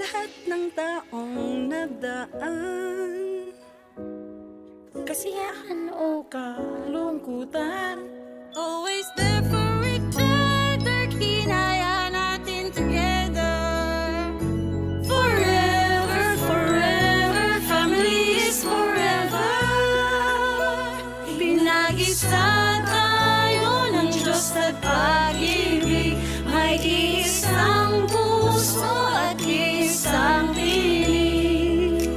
lahat ng taong nagdaan. Kasiyahan o kalungkutan, Always there for each other, kinaya natin together. Forever, forever, family is forever. Pinag-isa tayo ng Diyos at pag-ibig. May isang puso at isang tinig.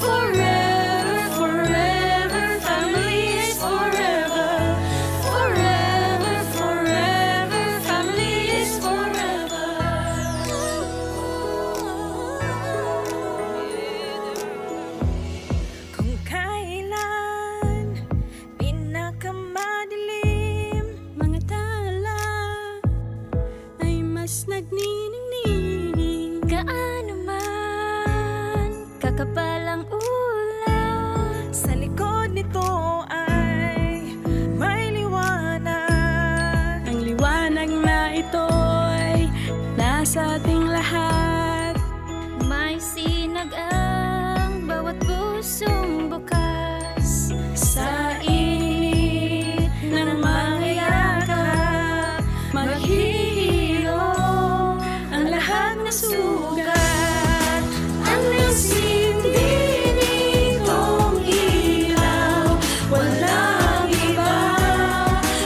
Forever, forever, family is forever. Forever, forever, family is forever. kung kailan pinakamadilim, Mga tala ay mas nagniningning. gaano man kakapal ang ulap, sa likod nito ay may liwanag. Ang liwanag na ito'y nasa ating lahat. May sinag ang bawat pusong bukas, Sa init ng mga yakap, maghihiro ang lahat na sugat. Ang nagsindi nitong ilaw, walang iba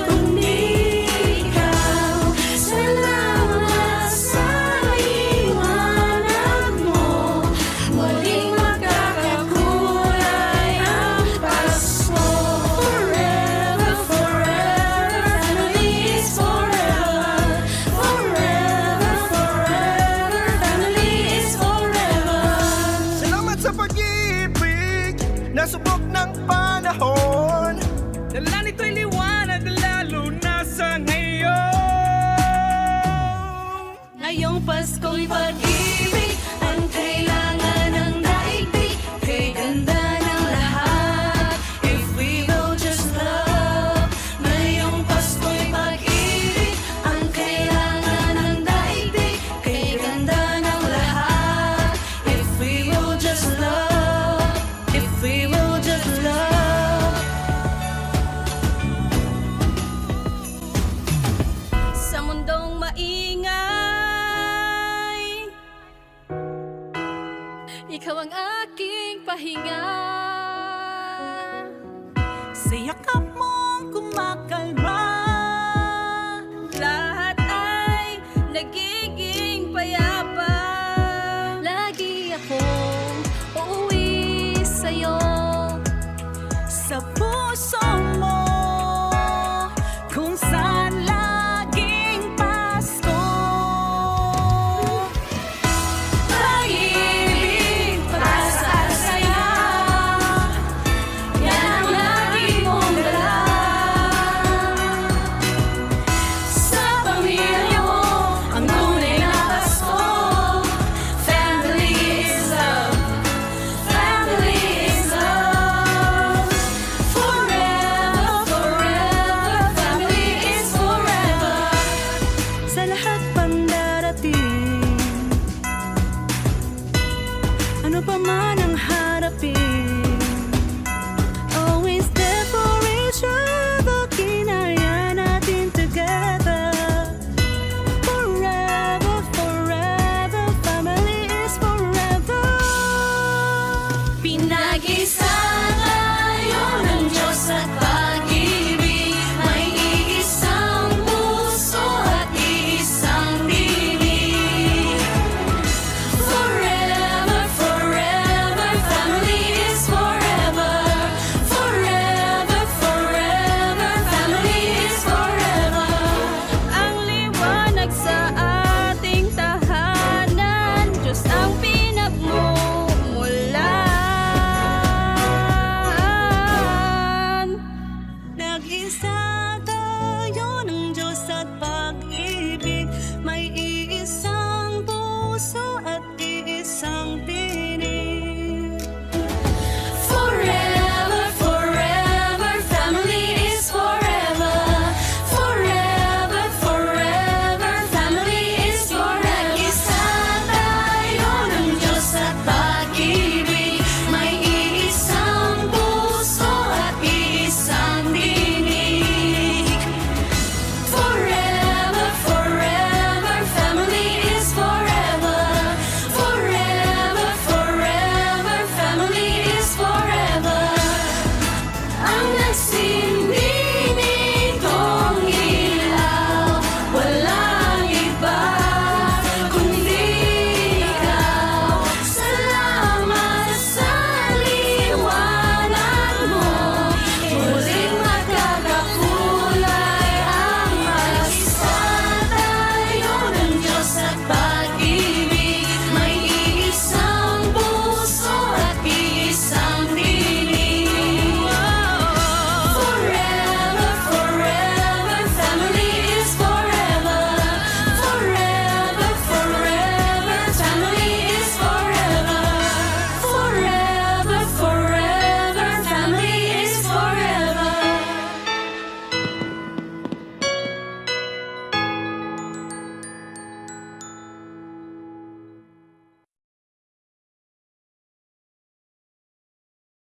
kundi ikaw. Salamat sa liwanag mo, muling magkakakulay ang Pasko. Forever, forever, family is forever. Forever, forever, family is forever. Salamat sa pag-ibig na subok ng panahon. Dala nito'y liwanag lalo na sa ngayon. Ngayong Pasko'y pag-ibig ang kailangan ng daigdig. Kay ganda ng lahat, if we will just love. Ngayong Pasko'y pag-ibig ang kailangan ng daigdig. Kay ganda ng lahat, if we will just love. If we will just love. Sa mundong maingay, ikaw ang aking pahinga. sa yakap mong kumakalma. Lahat ay nagiging payapa. Lagi akong uuwi sa'yo. Sa puso mo